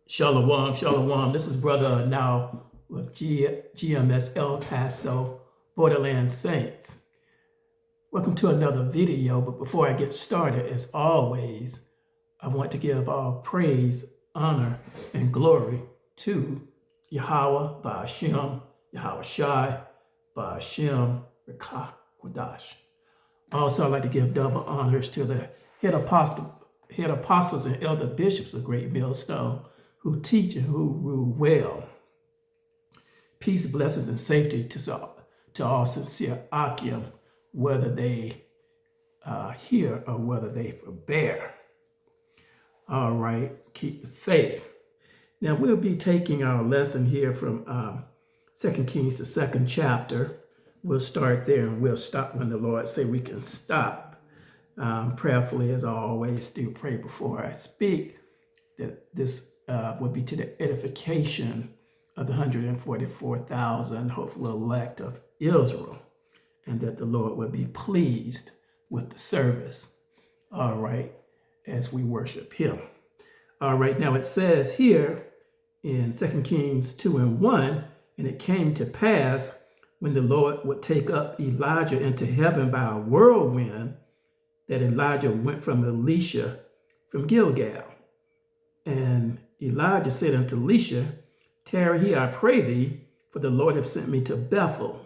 Shalom, shalom. This is Brother Now with GMS El Paso Borderland Saints. Welcome to another video, but before I get started, as always, I want to give all praise, honor, and glory to Yahweh, Ba'ashem, Yahweh Shai, Ba'ashem, Rekah Kodash. Also, I'd like to give double honors to the head apostles and elder bishops of Great Millstone, who teach and who rule well. Peace, blessings, and safety to all sincere Akim, whether they hear or whether they forbear. All right, keep the faith. Now we'll be taking our lesson here from 2 Kings, the second chapter. We'll start there and we'll stop when the Lord say we can stop. Prayerfully, as I always do, pray before I speak, that this would be to the edification of the 144,000 hopeful elect of Israel, and that the Lord would be pleased with the service, all right, as we worship him. All right, now it says here in 2 Kings 2:1, and it came to pass when the Lord would take up Elijah into heaven by a whirlwind, that Elijah went from Elisha from Gilgal. And Elijah said unto Elisha, tarry here, I pray thee, for the Lord hath sent me to Bethel.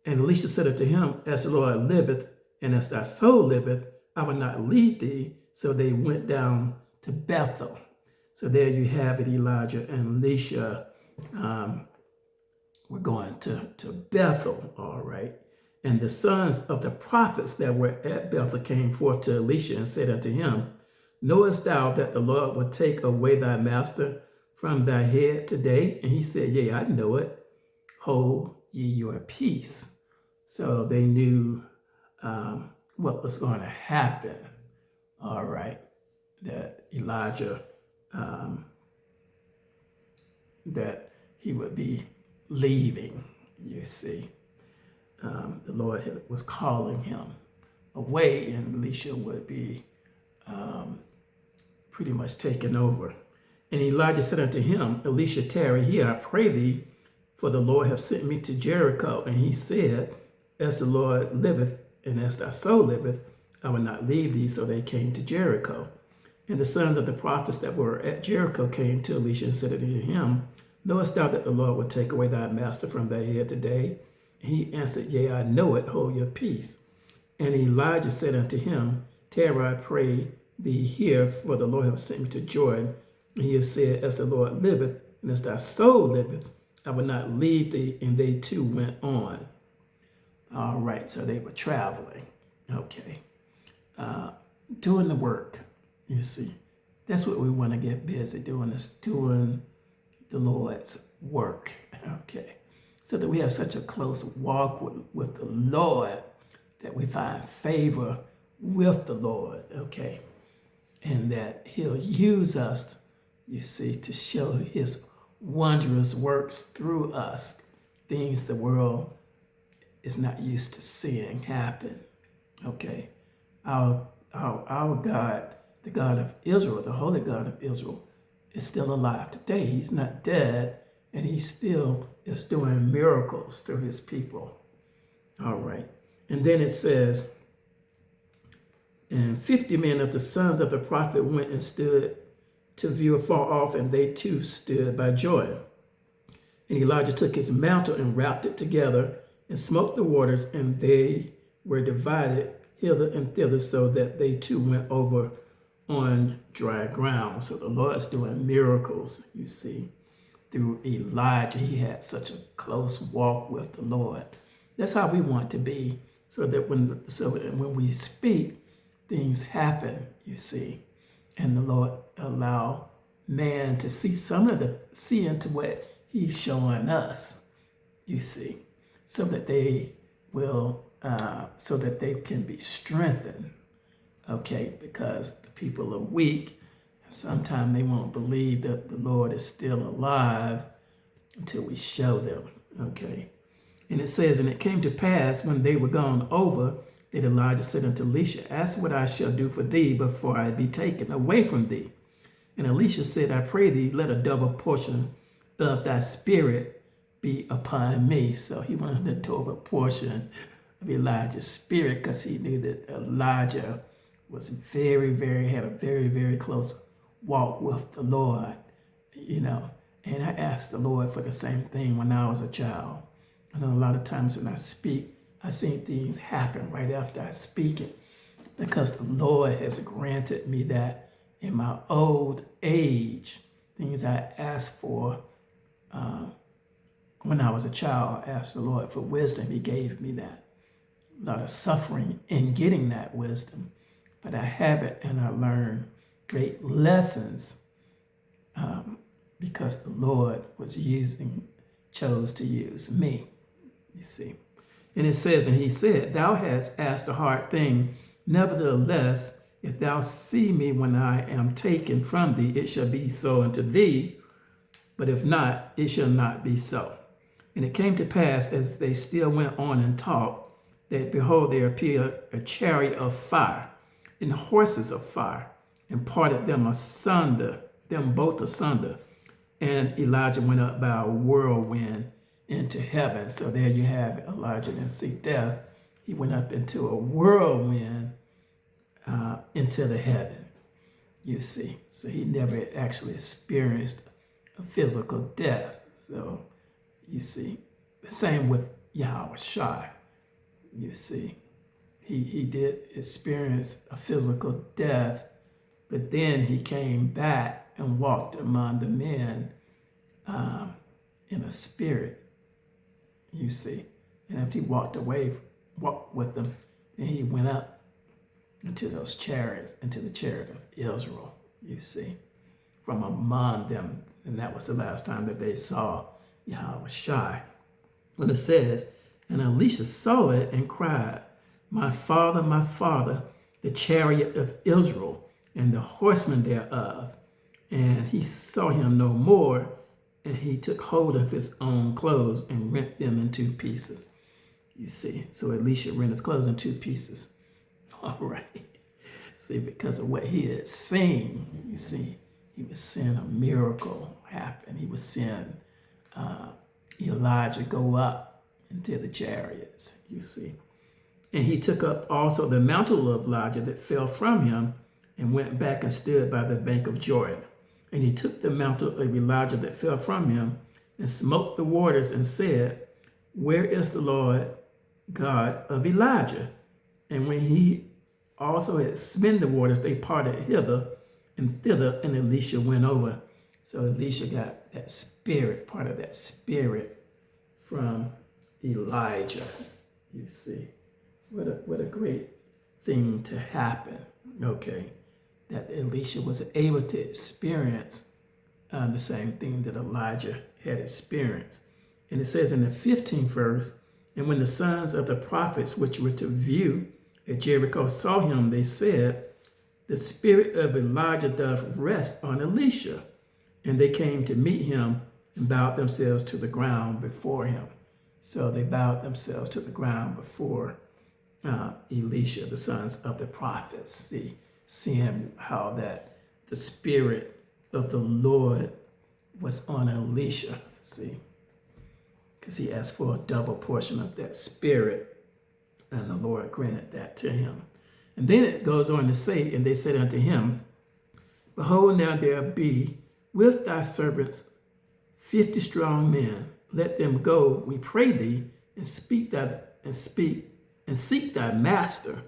And Elisha said unto him, as the Lord liveth, and as thy soul liveth, I will not leave thee. So they went down to Bethel. So there you have it, Elijah and Elisha were going to Bethel, all right. And the sons of the prophets that were at Bethel came forth to Elisha and said unto him, knowest thou that the Lord will take away thy master from thy head today? And he said, yea, I know it. Hold ye your peace. So they knew what was going to happen. All right, that Elijah, that he would be leaving, you see. The Lord was calling him away, and Elisha would be pretty much taken over. And Elijah said unto him, Elisha, tarry here, I pray thee, for the Lord hath sent me to Jericho. And he said, as the Lord liveth, and as thy soul liveth, I will not leave thee. So they came to Jericho. And the sons of the prophets that were at Jericho came to Elisha and said unto him, knowest thou that the Lord will take away thy master from thy head today? And he answered, yea, I know it, hold your peace. And Elijah said unto him, tarry, I pray thee here, for the Lord hath sent me to Jordan. And he has said, as the Lord liveth, and as thy soul liveth, I will not leave thee. And they too went on. All right, so they were traveling. Okay. Doing the work, you see. That's what we want to get busy doing, is doing the Lord's work. Okay. So that we have such a close walk with the Lord, that we find favor with the Lord, okay? And that he'll use us, you see, to show his wondrous works through us, things the world is not used to seeing happen, okay? Our God, the God of Israel, the Holy God of Israel, is still alive today. He's not dead, and he still is doing miracles through his people. All right. And then it says, and 50 men of the sons of the prophet went and stood to view afar off, and they too stood by Jordan. And Elijah took his mantle and wrapped it together and smote the waters, and they were divided hither and thither, so that they too went over on dry ground. So the Lord's doing miracles, you see, through Elijah. He had such a close walk with the Lord. That's how we want to be, so that when we speak, things happen, you see, and the Lord allow man to see into what he's showing us, you see, so that they will, so that they can be strengthened, okay, because the people are weak. Sometimes they won't believe that the Lord is still alive until we show them, okay. And it says, and it came to pass when they were gone over, that Elijah said unto Elisha, ask what I shall do for thee before I be taken away from thee. And Elisha said, I pray thee, let a double portion of thy spirit be upon me. So he wanted a double portion of Elijah's spirit, because he knew that Elijah was had a very, very close walk with the Lord, And I asked the Lord for the same thing when I was a child. I know a lot of times when I speak, I see things happen right after I speak it, because the Lord has granted me that in my old age, things I asked for when I was a child. I asked the Lord for wisdom. He gave me that. A lot of suffering in getting that wisdom, but I have it, and I learned great lessons because the Lord chose to use me, you see. And it says, and he said, thou hast asked a hard thing. Nevertheless, if thou see me when I am taken from thee, it shall be so unto thee. But if not, it shall not be so. And it came to pass, as they still went on and talked, that behold, there appeared a chariot of fire and horses of fire, and parted them both asunder. And Elijah went up by a whirlwind into heaven. So there you have it. Elijah didn't see death. He went up into a whirlwind into the heaven, you see. So he never actually experienced a physical death. So you see, the same with Yahushua. You see, he did experience a physical death, but then he came back and walked among the men in a spirit, you see. And after he walked with them, then he went up into those chariots, into the chariot of Israel, you see, from among them. And that was the last time that they saw Yahushua. When it says, and Elisha saw it and cried, my father, the chariot of Israel, and the horsemen thereof. And he saw him no more, and he took hold of his own clothes and rent them in two pieces. You see, so Elisha rent his clothes in two pieces. All right. See, because of what he had seen, you see, he was seeing a miracle happen. He was seeing Elijah go up into the chariots, you see. And he took up also the mantle of Elijah that fell from him, and went back and stood by the bank of Jordan. And he took the mantle of Elijah that fell from him, and smote the waters, and said, where is the Lord God of Elijah? And when he also had smitten the waters, they parted hither and thither, and Elisha went over. So Elisha got that spirit, part of that spirit from Elijah. You see, what a great thing to happen. Okay, that Elisha was able to experience the same thing that Elijah had experienced. And it says in the 15th verse, and when the sons of the prophets which were to view at Jericho saw him, they said, the spirit of Elijah doth rest on Elisha. And they came to meet him and bowed themselves to the ground before him. So they bowed themselves to the ground before Elisha, the sons of the prophets. Seeing how that the spirit of the Lord was on Elisha, see, because he asked for a double portion of that spirit, and the Lord granted that to him. And then it goes on to say, and they said unto him, behold, now there be with thy servants 50 strong men. Let them go, we pray thee, and seek thy master,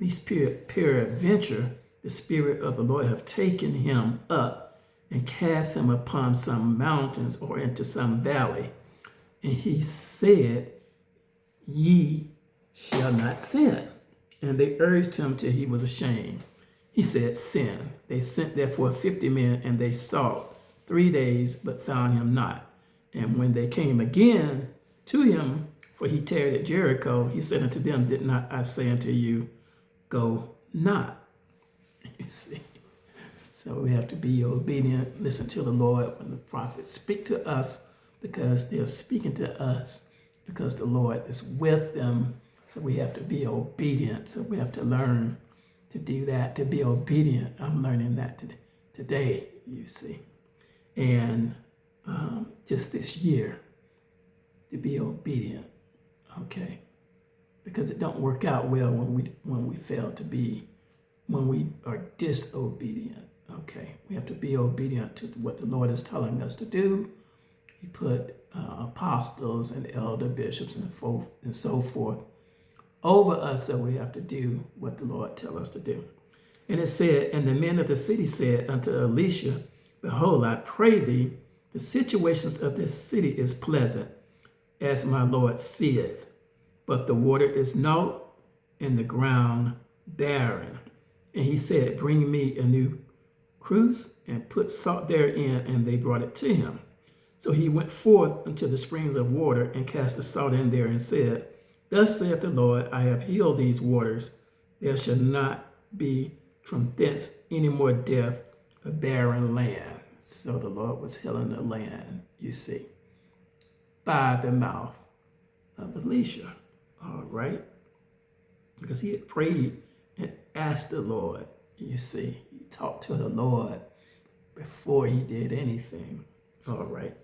lest peradventure the spirit of the Lord have taken him up and cast him upon some mountains or into some valley. And he said, ye shall not sin. And they urged him till he was ashamed. He said, sin. They sent therefore 50 men, and they sought 3 days, but found him not. And when they came again to him, for he tarried at Jericho, he said unto them, did not I say unto you, go not? You see. So we have to be obedient, listen to the Lord when the prophets speak to us, because they're speaking to us because the Lord is with them. So we have to be obedient. So we have to learn to do that, to be obedient. I'm learning that today, you see. And just this year, to be obedient, okay? Because it don't work out well when we fail to be, when we are disobedient, okay? We have to be obedient to what the Lord is telling us to do. He put apostles and elder bishops and so forth over us, so we have to do what the Lord tells us to do. And it said, and the men of the city said unto Elisha, behold, I pray thee, the situations of this city is pleasant, as my Lord seeth, but the water is naught, and the ground barren. And he said, bring me a new cruse, and put salt therein, and they brought it to him. So he went forth unto the springs of water, and cast the salt in there, and said, thus saith the Lord, I have healed these waters. There shall not be from thence any more death, a barren land. So the Lord was healing the land, you see, by the mouth of Elisha. All right? Because he had prayed and asked the Lord, you see. He talked to the Lord before he did anything. All right?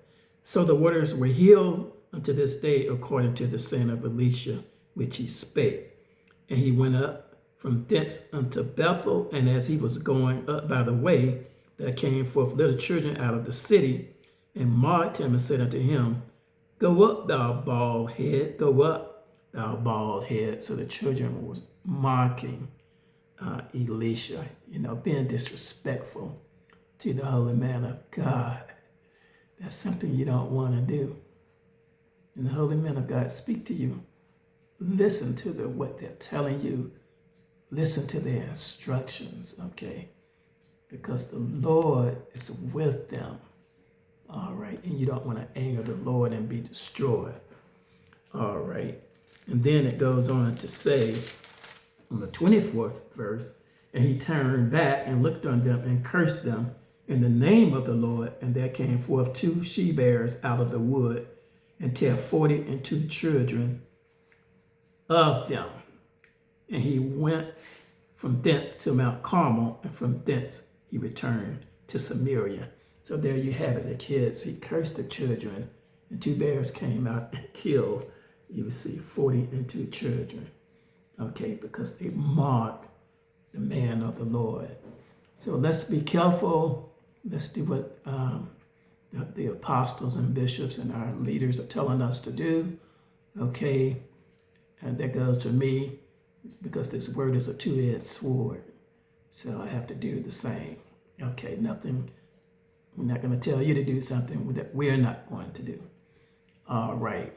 So the waters were healed unto this day, according to the saying of Elisha, which he spake. And he went up from thence unto Bethel, and as he was going up by the way, there came forth little children out of the city, and mocked him, and said unto him, go up, thou bald head, go up, thou bald head. So the children was mocking Elisha, being disrespectful to the holy man of God. That's something you don't want to do. And the holy man of God speak to you. Listen to what they're telling you. Listen to their instructions, okay? Because the Lord is with them, all right? And you don't want to anger the Lord and be destroyed, all right? And then it goes on to say, on the 24th verse, and he turned back and looked on them and cursed them in the name of the Lord. And there came forth 2 she-bears out of the wood, and tear 42 children of them. And he went from thence to Mount Carmel, and from thence he returned to Samaria. So there you have it, the kids. He cursed the children, and 2 bears came out and killed, you see, 42 children. Okay, because they mocked the man of the Lord. So let's be careful. Let's do what the apostles and bishops and our leaders are telling us to do. Okay, and that goes to me, because this word is a two-edged sword. So I have to do the same. Okay, we're not going to tell you to do something that we're not going to do. All right.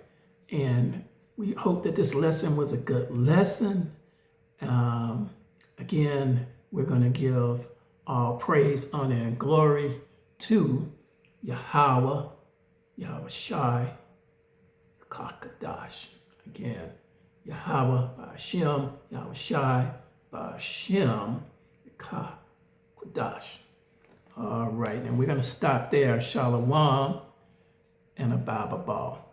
And we hope that this lesson was a good lesson. Again, we're going to give all praise, honor, and glory to Yahweh, Yahweh Shai, Kakadash. Again, Yahweh, Ba'ashem, Yahweh Shai, Ba'ashem, Kakadash. All right, and we're going to stop there. Shalom and a Baba Ball.